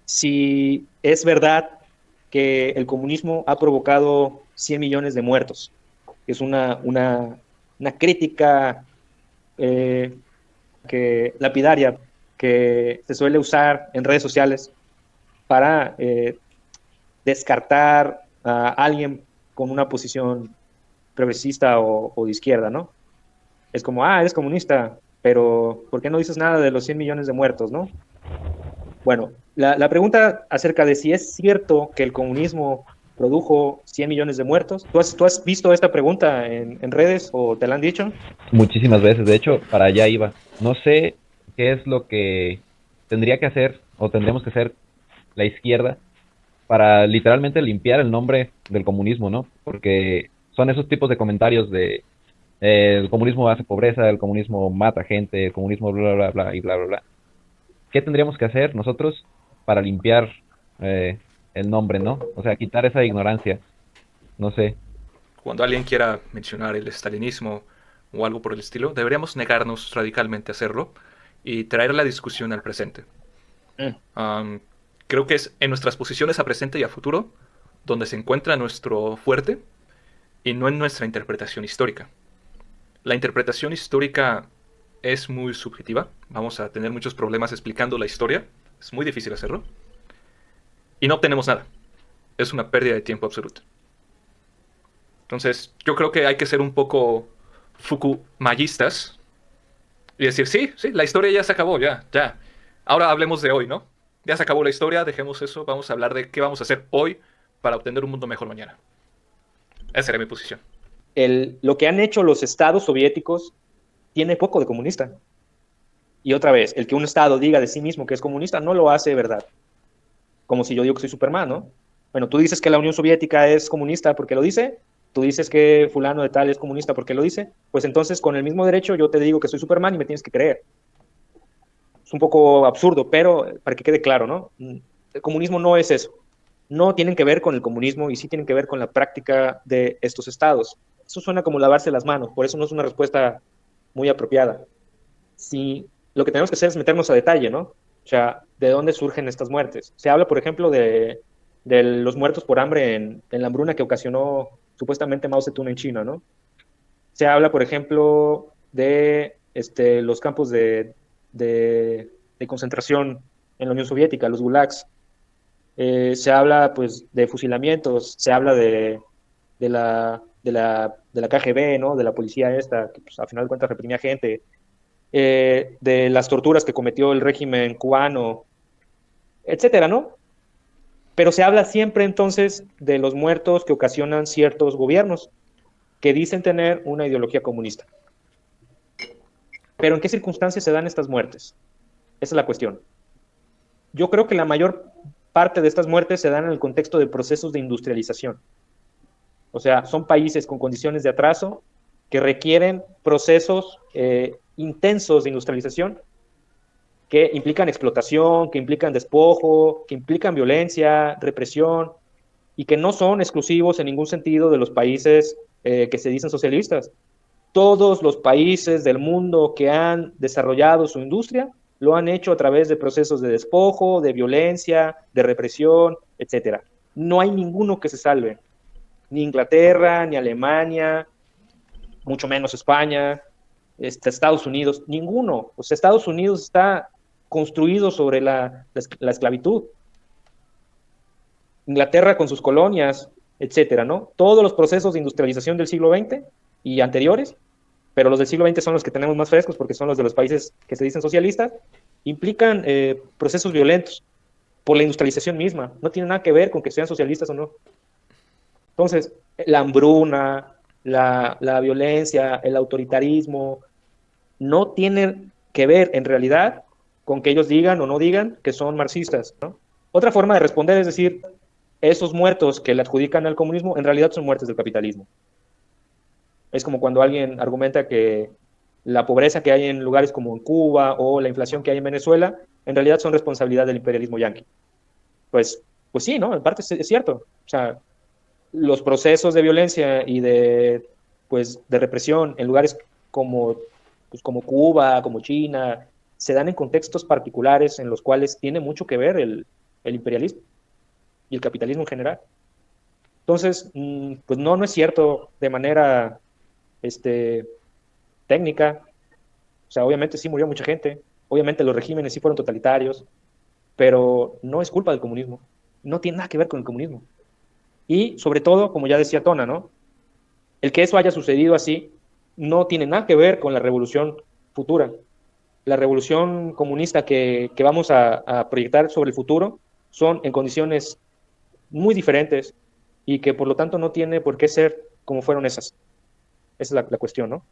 si es verdad que el comunismo ha provocado 100 millones de muertos. Es una crítica eh, lapidaria que se suele usar en redes sociales para descartar a alguien con una posición progresista o de izquierda, ¿no? Es como, eres comunista, pero ¿por qué no dices nada de los 100 millones de muertos, no? Bueno, la pregunta acerca de si es cierto que el comunismo produjo 100 millones de muertos, tú has visto esta pregunta en redes o te la han dicho? Muchísimas veces, de hecho, para allá iba. No sé qué es lo que tendría que hacer o tendremos que hacer la izquierda para literalmente limpiar el nombre del comunismo, ¿no? Porque son esos tipos de comentarios de el comunismo hace pobreza, el comunismo mata gente, el comunismo bla, bla, bla, y bla, bla, bla. ¿Qué tendríamos que hacer nosotros para limpiar eh, el nombre, ¿no? O sea, quitar esa ignorancia, no sé. Cuando alguien quiera mencionar el estalinismo o algo por el estilo, deberíamos negarnos radicalmente a hacerlo y traer la discusión al presente. Mm. Um, Creo que es en nuestras posiciones a presente y a futuro donde se encuentra nuestro fuerte y no en nuestra interpretación histórica. La interpretación histórica es muy subjetiva, vamos a tener muchos problemas explicando la historia, es muy difícil hacerlo, y no obtenemos nada, es una pérdida de tiempo absoluta. Entonces, yo creo que hay que ser un poco fukumayistas y decir, sí, sí, la historia ya se acabó, ya, ya. Ahora hablemos de hoy, ¿no? Ya se acabó la historia, dejemos eso, vamos a hablar de qué vamos a hacer hoy para obtener un mundo mejor mañana. Esa sería mi posición. Lo que han hecho los estados soviéticos tiene poco de comunista. Y otra vez, el que un estado diga de sí mismo que es comunista no lo hace de verdad. Como si yo digo que soy Superman, ¿no? Bueno, tú dices que la Unión Soviética es comunista porque lo dice, tú dices que fulano de tal es comunista porque lo dice, pues entonces con el mismo derecho yo te digo que soy Superman y me tienes que creer. Es un poco absurdo, pero para que quede claro, ¿no? El comunismo no es eso. No tienen que ver con el comunismo y sí tienen que ver con la práctica de estos estados. Eso suena como lavarse las manos, por eso no es una respuesta muy apropiada. Si lo que tenemos que hacer es meternos a detalle, ¿no? O sea, ¿de dónde surgen estas muertes? Se habla, por ejemplo, de los muertos por hambre en la hambruna que ocasionó supuestamente Mao Zedong en China, ¿no? Se habla, por ejemplo, de los campos de concentración en la Unión Soviética, los gulags. Se habla, pues, de fusilamientos, se habla de la KGB, ¿no? De la policía esta, que pues, a final de cuentas reprimía gente, de las torturas que cometió el régimen cubano, etcétera, ¿no? Pero se habla siempre entonces de los muertos que ocasionan ciertos gobiernos que dicen tener una ideología comunista. Pero ¿en qué circunstancias se dan estas muertes? Esa es la cuestión. Yo creo que la mayor parte de estas muertes se dan en el contexto de procesos de industrialización. O sea, son países con condiciones de atraso que requieren procesos intensos de industrialización que implican explotación, que implican despojo, que implican violencia, represión, y que no son exclusivos en ningún sentido de los países que se dicen socialistas. Todos los países del mundo que han desarrollado su industria lo han hecho a través de procesos de despojo, de violencia, de represión, etcétera. No hay ninguno que se salve, ni Inglaterra, ni Alemania, mucho menos España, Estados Unidos, ninguno. O sea, Estados Unidos está construido sobre la esclavitud. Inglaterra con sus colonias, etcétera, ¿no? Todos los procesos de industrialización del siglo XX y anteriores, pero los del siglo XX son los que tenemos más frescos porque son los de los países que se dicen socialistas, implican procesos violentos por la industrialización misma. No tiene nada que ver con que sean socialistas o no. Entonces, la hambruna, la violencia, el autoritarismo, no tienen que ver en realidad con que ellos digan o no digan que son marxistas, ¿no? Otra forma de responder es decir, esos muertos que le adjudican al comunismo en realidad son muertes del capitalismo. Es como cuando alguien argumenta que la pobreza que hay en lugares como en Cuba o la inflación que hay en Venezuela en realidad son responsabilidad del imperialismo yanqui. Pues sí, ¿no? En parte es cierto. O sea, los procesos de violencia y de represión en lugares como, pues como Cuba, como China, se dan en contextos particulares en los cuales tiene mucho que ver el imperialismo y el capitalismo en general. Entonces, pues no es cierto de manera técnica. O sea, obviamente sí murió mucha gente, obviamente los regímenes sí fueron totalitarios, pero no es culpa del comunismo, no tiene nada que ver con el comunismo. Y sobre todo, como ya decía Tona, ¿no? El que eso haya sucedido así no tiene nada que ver con la revolución futura. La revolución comunista que vamos a proyectar sobre el futuro son en condiciones muy diferentes y que por lo tanto no tiene por qué ser como fueron esas. Esa es la cuestión, ¿no?